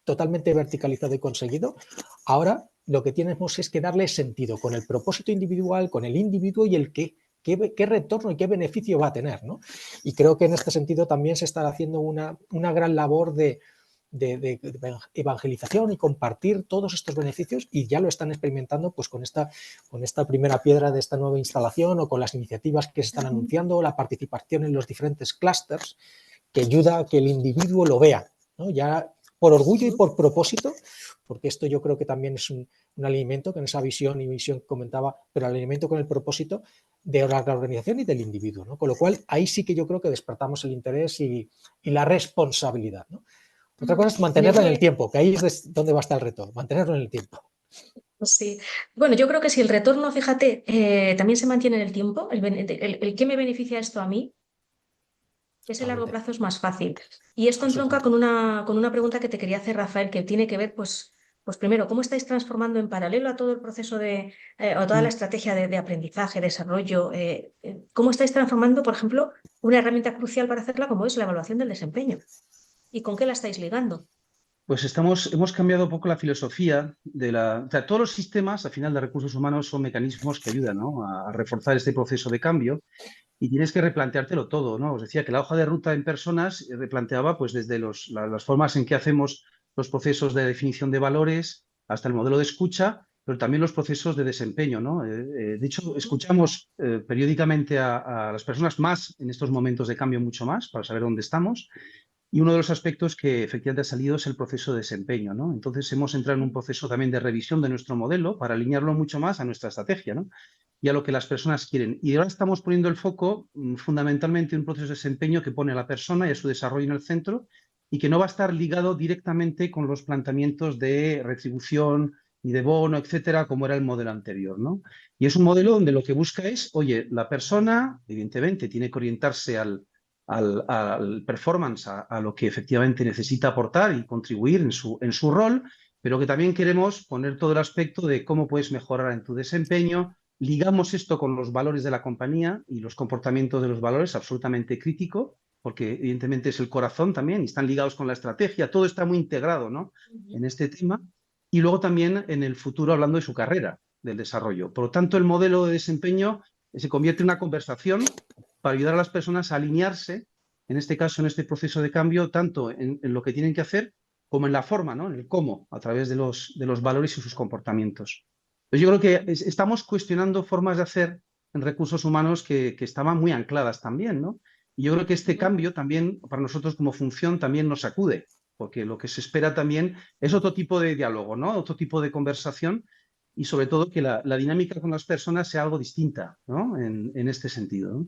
totalmente verticalizado y conseguido. Ahora lo que tenemos es que darle sentido con el propósito individual, con el individuo y el qué retorno y qué beneficio va a tener, ¿no? Y creo que en este sentido también se está haciendo una gran labor de evangelización y compartir todos estos beneficios, y ya lo están experimentando pues con esta primera piedra de esta nueva instalación o con las iniciativas que se están anunciando, la participación en los diferentes clústeres que ayuda a que el individuo lo vea, ¿no? Ya por orgullo y por propósito, porque esto yo creo que también es un alineamiento con esa visión y misión que comentaba, pero alineamiento con el propósito de la organización y del individuo, ¿no? Con lo cual ahí sí que yo creo que despertamos el interés y la responsabilidad, ¿no? Otra cosa es mantenerlo en el tiempo, que ahí es donde va a estar el reto, mantenerlo en el tiempo. Sí, bueno, yo creo que si el retorno, fíjate, también se mantiene en el tiempo, el qué me beneficia esto a mí, ese largo plazo es más fácil. Y esto entronca con una pregunta que te quería hacer, Rafael, que tiene que ver, pues primero, ¿cómo estáis transformando en paralelo a todo el proceso o toda la estrategia de aprendizaje, desarrollo? ¿Cómo estáis transformando, por ejemplo, una herramienta crucial para hacerla como es la evaluación del desempeño? ¿Y con qué la estáis ligando? Pues hemos cambiado un poco la filosofía o sea, todos los sistemas, al final, de recursos humanos son mecanismos que ayudan, ¿no?, a reforzar este proceso de cambio, y tienes que replanteártelo todo, ¿no? Os decía que la hoja de ruta en personas replanteaba pues desde las formas en que hacemos los procesos de definición de valores hasta el modelo de escucha, pero también los procesos de desempeño, ¿no? De hecho, escuchamos periódicamente a las personas más en estos momentos de cambio, mucho más, para saber dónde estamos. Y uno de los aspectos que efectivamente ha salido es el proceso de desempeño, ¿no? Entonces hemos entrado en un proceso también de revisión de nuestro modelo para alinearlo mucho más a nuestra estrategia, ¿no? Y a lo que las personas quieren. Y ahora estamos poniendo el foco fundamentalmente en un proceso de desempeño que pone a la persona y a su desarrollo en el centro y que no va a estar ligado directamente con los planteamientos de retribución y de bono, etcétera, como era el modelo anterior, ¿no? Y es un modelo donde lo que busca es, oye, la persona, evidentemente, tiene que orientarse al performance, a lo que efectivamente necesita aportar y contribuir en su rol, pero que también queremos poner todo el aspecto de cómo puedes mejorar en tu desempeño. Ligamos esto con los valores de la compañía y los comportamientos de los valores, absolutamente crítico, porque evidentemente es el corazón también y están ligados con la estrategia. Todo está muy integrado, ¿no?, en este tema. Y luego también en el futuro hablando de su carrera, del desarrollo. Por lo tanto, el modelo de desempeño se convierte en una conversación para ayudar a las personas a alinearse, en este caso, en este proceso de cambio, tanto en lo que tienen que hacer como en la forma, ¿no?, en el cómo, a través de los valores y sus comportamientos. Entonces, yo creo que estamos cuestionando formas de hacer en recursos humanos que estaban muy ancladas también, ¿no? Y yo creo que este cambio también, para nosotros como función, también nos sacude, porque lo que se espera también es otro tipo de diálogo, ¿no?, otro tipo de conversación y sobre todo que la dinámica con las personas sea algo distinta, ¿no?, en este sentido, ¿no?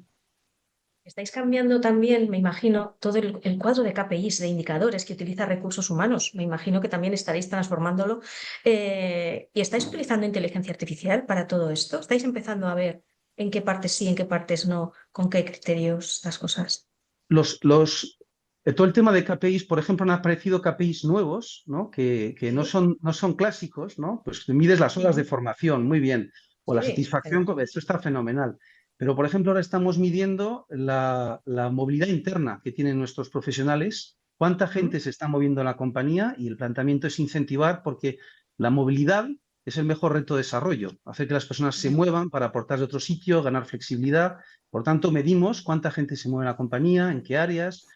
Estáis cambiando también, me imagino, todo el cuadro de KPIs, de indicadores que utiliza recursos humanos. Me imagino que también estaréis transformándolo. ¿Y estáis utilizando inteligencia artificial para todo esto? ¿Estáis empezando a ver en qué partes sí, en qué partes no, con qué criterios las cosas? Todo el tema de KPIs, por ejemplo, han aparecido KPIs nuevos, ¿no?, que no Sí, son clásicos, ¿no? Pues mides las horas de no, formación, muy bien, o la sí, satisfacción, eso está fenomenal. Pero, por ejemplo, ahora estamos midiendo la movilidad interna que tienen nuestros profesionales, cuánta gente se está moviendo en la compañía y el planteamiento es incentivar porque la movilidad es el mejor reto de desarrollo, hacer que las personas se muevan para aportar de otro sitio, ganar flexibilidad. Por tanto, medimos cuánta gente se mueve en la compañía, en qué áreas,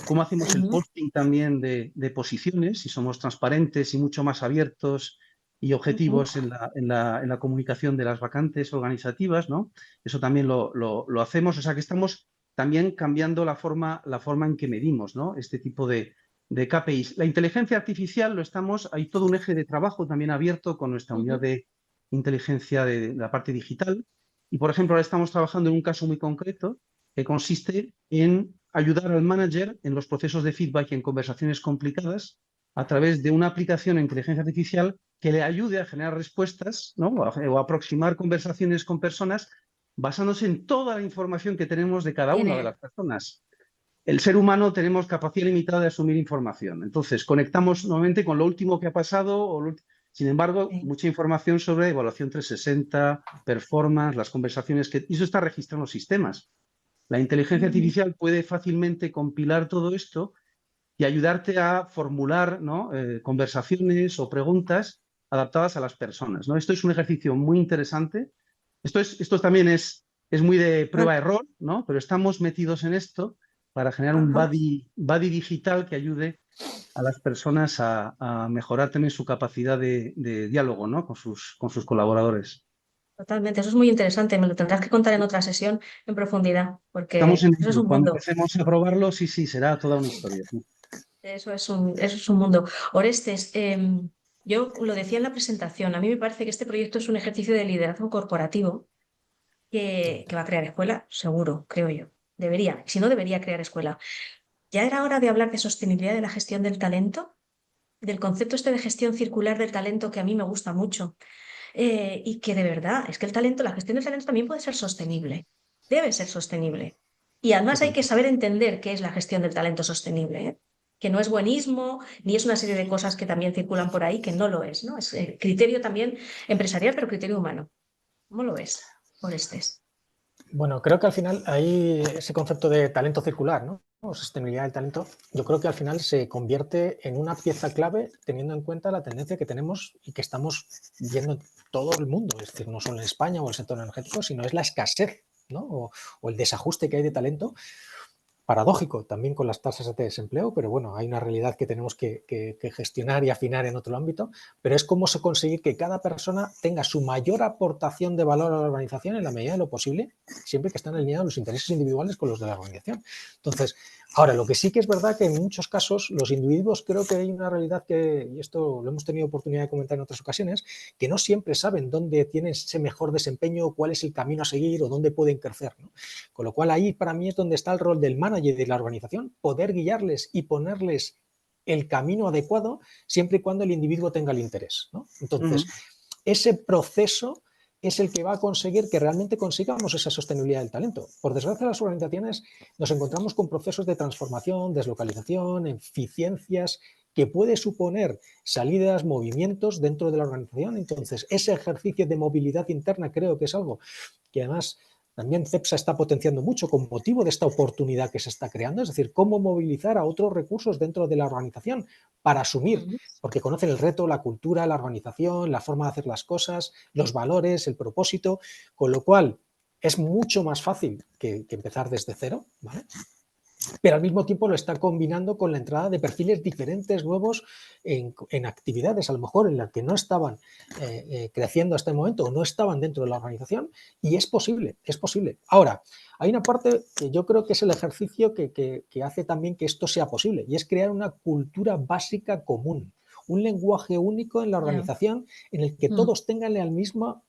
cómo hacemos el posting también de posiciones, si somos transparentes y mucho más abiertos y objetivos en la comunicación de las vacantes organizativas, ¿no? Eso también lo hacemos, o sea que estamos también cambiando la forma en que medimos, ¿no?, este tipo de KPIs. La inteligencia artificial hay todo un eje de trabajo también abierto con nuestra unidad de inteligencia de la parte digital. Y, por ejemplo, ahora estamos trabajando en un caso muy concreto que consiste en ayudar al manager en los procesos de feedback y en conversaciones complicadas a través de una aplicación de inteligencia artificial que le ayude a generar respuestas, ¿no?, o a aproximar conversaciones con personas basándose en toda la información que tenemos de cada una de tiene, las personas. El ser humano tenemos capacidad limitada de asumir información. Entonces, conectamos nuevamente con lo último que ha pasado. Sin embargo, sí. mucha información sobre evaluación 360, performance, las conversaciones, y eso está registrado en los sistemas. La inteligencia artificial puede fácilmente compilar todo esto y ayudarte a formular, ¿no?, conversaciones o preguntas adaptadas a las personas, ¿no? Esto es un ejercicio muy interesante. Esto también es muy de Bueno, prueba-error, ¿no?, pero estamos metidos en esto para generar un ajá. buddy digital que ayude a las personas a mejorar también su capacidad de diálogo, ¿no?, con sus colaboradores. Totalmente, eso es muy interesante. Me lo tendrás que contar en otra sesión en profundidad, Estamos porque en eso es ello. un Cuando mundo. empecemos a probarlo, sí, será toda una historia. Sí. Eso es un mundo. Orestes, yo lo decía en la presentación, a mí me parece que este proyecto es un ejercicio de liderazgo corporativo que va a crear escuela, seguro, creo yo. Debería, si no, debería crear escuela. Ya era hora de hablar de sostenibilidad de la gestión del talento, del concepto este de gestión circular del talento que a mí me gusta mucho. Y que de verdad, es que el talento, la gestión del talento también puede ser sostenible, debe ser sostenible. Y además hay que Totalmente. saber entender qué es la gestión del talento sostenible, ¿eh? Que no es buenismo, ni es una serie de cosas que también circulan por ahí, que no lo es, ¿no? Es criterio también empresarial, pero criterio humano. ¿Cómo lo ves, Orestes? Bueno, creo que al final hay ese concepto de talento circular, ¿no?, o sostenibilidad del talento. Yo creo que al final se convierte en una pieza clave teniendo en cuenta la tendencia que tenemos y que estamos viendo en todo el mundo. Es decir, no solo en España o el sector energético, sino es la escasez, ¿no?, o el desajuste que hay de talento. paradójico también con las tasas de desempleo, pero bueno, hay una realidad que tenemos que gestionar y afinar en otro ámbito, pero es cómo se conseguir que cada persona tenga su mayor aportación de valor a la organización en la medida de lo posible, siempre que estén alineados los intereses individuales con los de la organización. Entonces, ahora, lo que sí que es verdad que en muchos casos los individuos, creo que hay una realidad que, y esto lo hemos tenido oportunidad de comentar en otras ocasiones, que no siempre saben dónde tienen ese mejor desempeño, cuál es el camino a seguir o dónde pueden crecer, ¿no? Con lo cual ahí para mí es donde está el rol del manager de la organización, poder guiarles y ponerles el camino adecuado siempre y cuando el individuo tenga el interés, ¿no? Entonces, ese proceso es el que va a conseguir que realmente consigamos esa sostenibilidad del talento. Por desgracia, las organizaciones nos encontramos con procesos de transformación, deslocalización, eficiencias, que puede suponer salidas, movimientos dentro de la organización. Entonces, ese ejercicio de movilidad interna creo que es algo que además también CEPSA está potenciando mucho con motivo de esta oportunidad que se está creando, es decir, cómo movilizar a otros recursos dentro de la organización para asumir, porque conocen el reto, la cultura, la organización, la forma de hacer las cosas, los valores, el propósito, con lo cual es mucho más fácil que empezar desde cero, ¿vale? Pero al mismo tiempo lo está combinando con la entrada de perfiles diferentes, nuevos, en actividades a lo mejor en las que no estaban creciendo hasta el momento o no estaban dentro de la organización, y es posible, es posible. Ahora, hay una parte que yo creo que es el ejercicio que hace también que esto sea posible, y es crear una cultura básica común, un lenguaje único en la organización en el que todos tengan la misma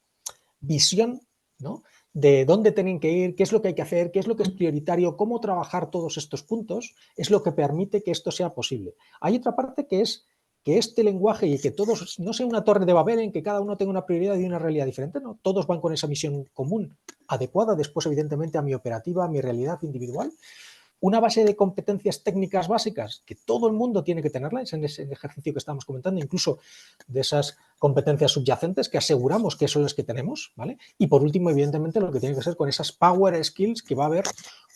visión, ¿no?, de dónde tienen que ir, qué es lo que hay que hacer, qué es lo que es prioritario, cómo trabajar todos estos puntos, es lo que permite que esto sea posible. Hay otra parte que es que este lenguaje y que todos, no sea una torre de Babel en que cada uno tenga una prioridad y una realidad diferente, no, todos van con esa misión común, adecuada después evidentemente a mi operativa, a mi realidad individual. Una base de competencias técnicas básicas que todo el mundo tiene que tenerlas en ese ejercicio que estamos comentando, incluso de esas competencias subyacentes que aseguramos que son las que tenemos, ¿vale? Y por último, evidentemente, lo que tiene que ser con esas power skills que va a haber,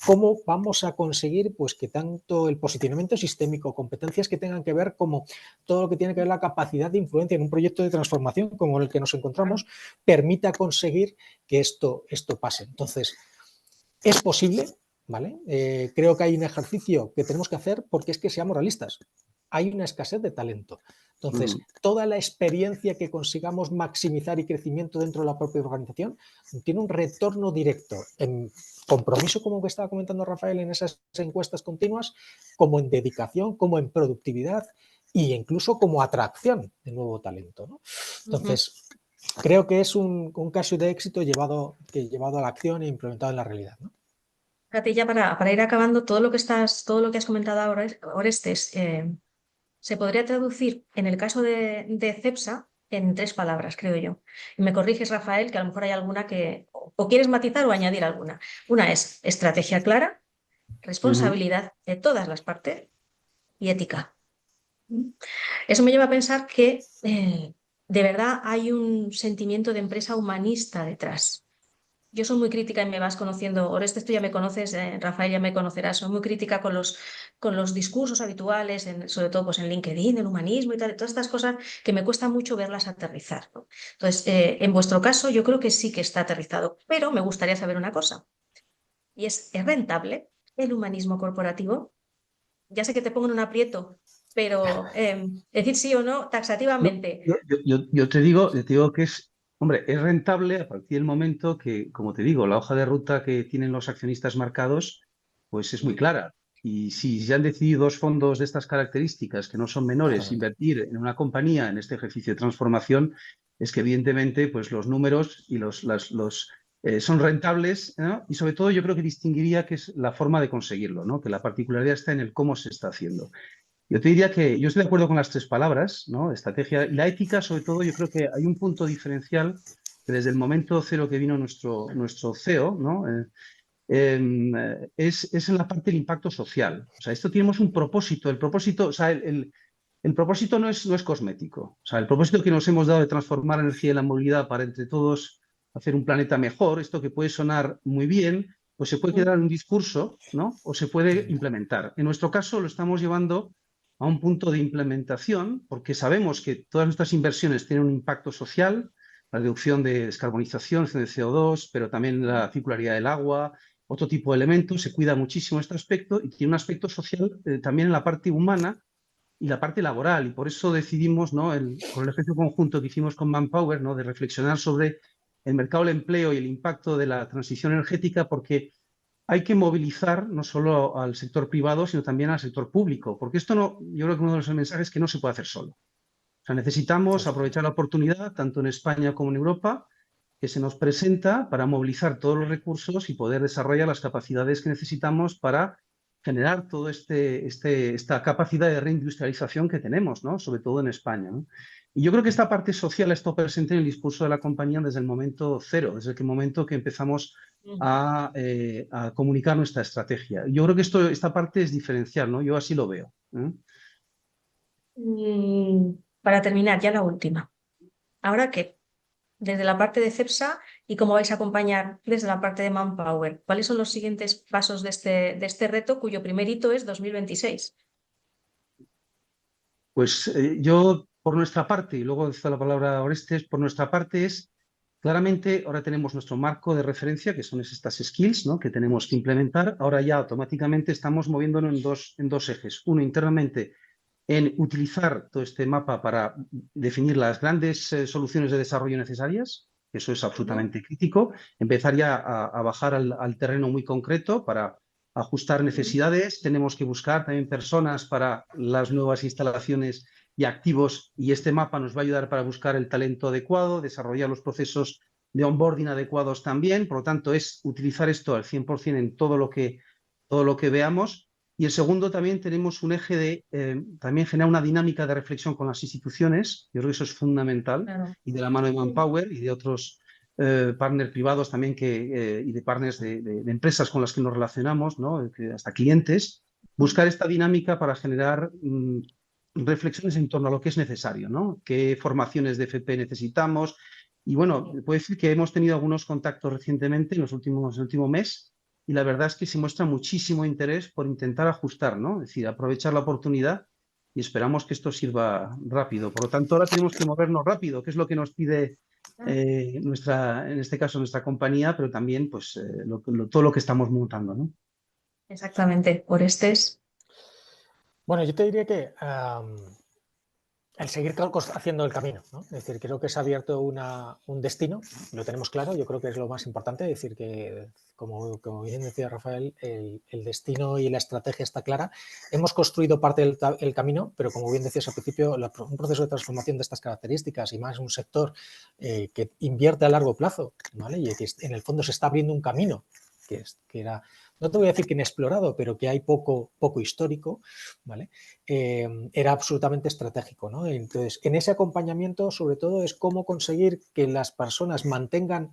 cómo vamos a conseguir pues que tanto el posicionamiento sistémico, competencias que tengan que ver como todo lo que tiene que ver la capacidad de influencia en un proyecto de transformación como el que nos encontramos, permita conseguir que esto pase. Entonces, es posible, ¿vale? Creo que hay un ejercicio que tenemos que hacer porque es que seamos realistas. Hay una escasez de talento. Entonces, toda la experiencia que consigamos maximizar y crecimiento dentro de la propia organización tiene un retorno directo en compromiso, como que estaba comentando Rafael, en esas encuestas continuas, como en dedicación, como en productividad e incluso como atracción de nuevo talento, ¿no? Entonces, creo que es un caso de éxito llevado a la acción e implementado en la realidad, ¿no? Fíjate, ya para ir acabando, todo lo que has comentado ahora, Orestes, se podría traducir en el caso de CEPSA en 3 palabras, creo yo. Y me corriges, Rafael, que a lo mejor hay alguna que o quieres matizar o añadir alguna. Una es estrategia clara, responsabilidad de todas las partes y ética. Eso me lleva a pensar que de verdad hay un sentimiento de empresa humanista detrás. Yo soy muy crítica y me vas conociendo, Oreste, tú ya me conoces, Rafael ya me conocerás, soy muy crítica con los discursos habituales, sobre todo pues en LinkedIn, el humanismo y tal, todas estas cosas que me cuesta mucho verlas aterrizar, ¿no? Entonces, en vuestro caso yo creo que sí que está aterrizado, pero me gustaría saber una cosa, y ¿es rentable el humanismo corporativo? Ya sé que te pongo en un aprieto, pero decir sí o no No, taxativamente. yo te digo que hombre, es rentable a partir del momento que, como te digo, la hoja de ruta que tienen los accionistas marcados, pues es muy clara. Y si ya han decidido 2 fondos de estas características, que no son menores, Claramente. invertir en una compañía en este ejercicio de transformación, es que evidentemente pues los números y son rentables, ¿no? Y sobre todo yo creo que distinguiría que es la forma de conseguirlo, ¿no? Que la particularidad está en el cómo se está haciendo. Yo te diría que yo estoy de acuerdo con las 3 palabras, ¿no? Estrategia y la ética, sobre todo, yo creo que hay un punto diferencial que desde el momento cero que vino nuestro CEO, ¿no? Es en la parte del impacto social. O sea, esto tenemos un propósito. El propósito, o sea, el propósito no es cosmético. O sea, el propósito que nos hemos dado de transformar la energía y la movilidad para entre todos hacer un planeta mejor, esto que puede sonar muy bien, pues se puede quedar en un discurso, ¿no? O se puede implementar. En nuestro caso lo estamos llevando a un punto de implementación, porque sabemos que todas nuestras inversiones tienen un impacto social, la reducción de descarbonización de CO2, pero también la circularidad del agua, otro tipo de elementos, se cuida muchísimo este aspecto y tiene un aspecto social también en la parte humana y la parte laboral. Y por eso decidimos, ¿no? Con el ejercicio conjunto que hicimos con Manpower, ¿no? De reflexionar sobre el mercado del empleo y el impacto de la transición energética, porque hay que movilizar no solo al sector privado, sino también al sector público, porque esto no, yo creo que uno de los mensajes es que no se puede hacer solo. O sea, necesitamos aprovechar la oportunidad, tanto en España como en Europa, que se nos presenta para movilizar todos los recursos y poder desarrollar las capacidades que necesitamos para generar toda esta capacidad de reindustrialización que tenemos, ¿no? Sobre todo en España, ¿no? Y yo creo que esta parte social ha estado presente en el discurso de la compañía desde el momento cero, desde el momento que empezamos a comunicar nuestra estrategia. Yo creo que esta parte es diferencial, ¿no? Yo así lo veo, ¿eh? Para terminar, ya la última. ¿Ahora qué? Desde la parte de CEPSA y cómo vais a acompañar desde la parte de Manpower. ¿Cuáles son los siguientes pasos de este reto, cuyo primer hito es 2026? Pues yo, por nuestra parte, y luego está la palabra Orestes, por nuestra parte es, claramente, ahora tenemos nuestro marco de referencia, que son estas skills, ¿no? Que tenemos que implementar. Ahora ya automáticamente estamos moviéndonos en dos ejes. Uno, internamente, en utilizar todo este mapa para definir las grandes soluciones de desarrollo necesarias. Eso es absolutamente crítico. Empezar ya a bajar al terreno muy concreto para ajustar necesidades. Tenemos que buscar también personas para las nuevas instalaciones y activos, y este mapa nos va a ayudar para buscar el talento adecuado, desarrollar los procesos de onboarding adecuados también. Por lo tanto, es utilizar esto al 100% en todo lo que veamos. Y el segundo, también tenemos un eje de también generar una dinámica de reflexión con las instituciones. Yo creo que eso es fundamental. Claro. Y de la mano de Manpower y de otros partners privados también y de partners de empresas con las que nos relacionamos, ¿no? Hasta clientes, buscar esta dinámica para generar reflexiones en torno a lo que es necesario, ¿no? Qué formaciones de FP necesitamos. Y bueno, puedo decir que hemos tenido algunos contactos recientemente, en el último mes, y la verdad es que se muestra muchísimo interés por intentar ajustar, ¿no? Es decir, aprovechar la oportunidad, y esperamos que esto sirva rápido. Por lo tanto, ahora tenemos que movernos rápido, que es lo que nos pide en este caso, nuestra compañía, pero también pues, todo lo que estamos montando, ¿no? Exactamente. Orestes. Bueno, yo te diría que el seguir haciendo el camino, ¿no? Es decir, creo que se ha abierto un destino, lo tenemos claro, yo creo que es lo más importante, es decir, que como bien decía Rafael, el destino y la estrategia está clara. Hemos construido parte del camino, pero como bien decías al principio, un proceso de transformación de estas características y más un sector que invierte a largo plazo, ¿vale? Y que en el fondo se está abriendo un camino que era, no te voy a decir que inexplorado, pero que hay poco histórico, ¿vale? Era absolutamente estratégico, ¿no? Entonces, en ese acompañamiento, sobre todo, es cómo conseguir que las personas mantengan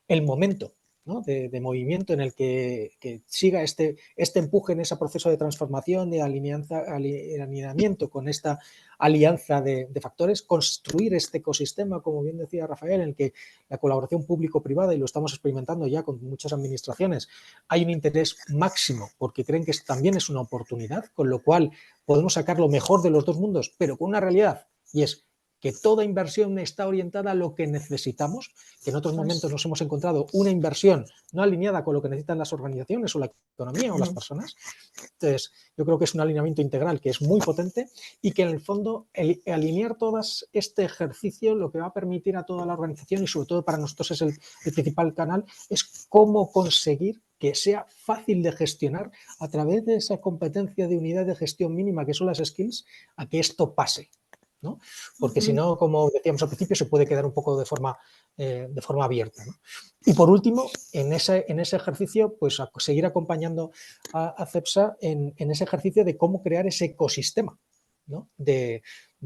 el momento, ¿no? de movimiento en el que siga este empuje en ese proceso de transformación, de alineamiento con esta alianza de factores, construir este ecosistema, como bien decía Rafael, en el que la colaboración público-privada, y lo estamos experimentando ya con muchas administraciones, hay un interés máximo porque creen que también es una oportunidad, con lo cual podemos sacar lo mejor de los dos mundos, pero con una realidad, y es que toda inversión está orientada a lo que necesitamos, que en otros momentos nos hemos encontrado una inversión no alineada con lo que necesitan las organizaciones o la economía o las personas. Entonces, yo creo que es un alineamiento integral que es muy potente y que en el fondo alinear todas este ejercicio lo que va a permitir a toda la organización, y sobre todo para nosotros es el principal canal, es cómo conseguir que sea fácil de gestionar a través de esa competencia de unidad de gestión mínima que son las skills, a que esto pase, ¿no? Porque si no, como decíamos al principio, se puede quedar un poco de forma abierta, ¿no? Y por último, en ese ejercicio, pues a seguir acompañando a CEPSA en ese ejercicio de cómo crear ese ecosistema, ¿no? de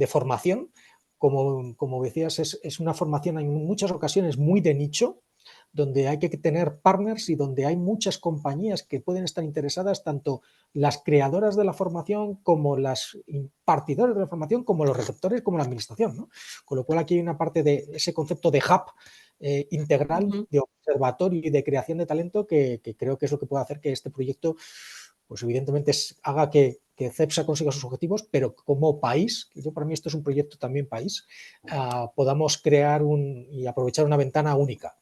formación. Como decías, es una formación en muchas ocasiones muy de nicho, donde hay que tener partners y donde hay muchas compañías que pueden estar interesadas, tanto las creadoras de la formación como las impartidoras de la formación, como los receptores, como la administración, ¿no? Con lo cual aquí hay una parte de ese concepto de hub integral, de observatorio y de creación de talento que creo que es lo que puede hacer que este proyecto, pues evidentemente haga que CEPSA consiga sus objetivos, pero como país, que yo para mí esto es un proyecto también país, podamos crear y aprovechar una ventana única.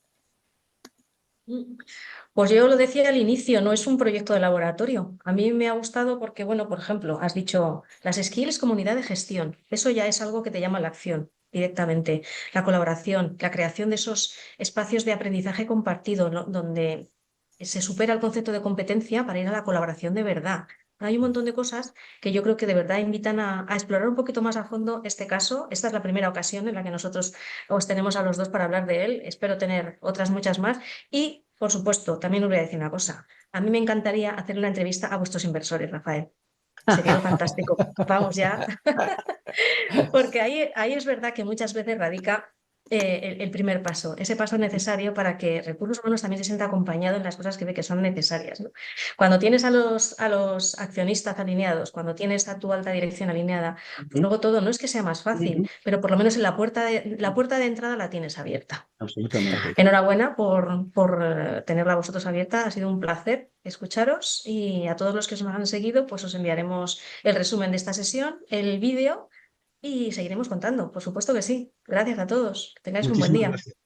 Pues yo lo decía al inicio, no es un proyecto de laboratorio. A mí me ha gustado porque, bueno, por ejemplo, has dicho las skills, comunidad de gestión. Eso ya es algo que te llama a la acción directamente. La colaboración, la creación de esos espacios de aprendizaje compartido, ¿no? Donde se supera el concepto de competencia para ir a la colaboración de verdad. Hay un montón de cosas que yo creo que de verdad invitan a explorar un poquito más a fondo este caso. Esta es la primera ocasión en la que nosotros os tenemos a los dos para hablar de él. Espero tener otras muchas más. Y, por supuesto, también os voy a decir una cosa. A mí me encantaría hacer una entrevista a vuestros inversores, Rafael. Sería fantástico. Vamos ya. Porque ahí es verdad que muchas veces radica el primer paso, ese paso necesario para que recursos humanos también se sienta acompañado en las cosas que ve que son necesarias, ¿no? Cuando tienes a los accionistas alineados, cuando tienes a tu alta dirección alineada, pues luego todo no es que sea más fácil, pero por lo menos en la puerta de entrada la tienes abierta. Absolutamente. Enhorabuena por tenerla vosotros abierta, ha sido un placer escucharos y a todos los que os han seguido, pues os enviaremos el resumen de esta sesión, el vídeo y seguiremos contando, por supuesto que sí. Gracias a todos, que tengáis un buen Muchísimas día. gracias.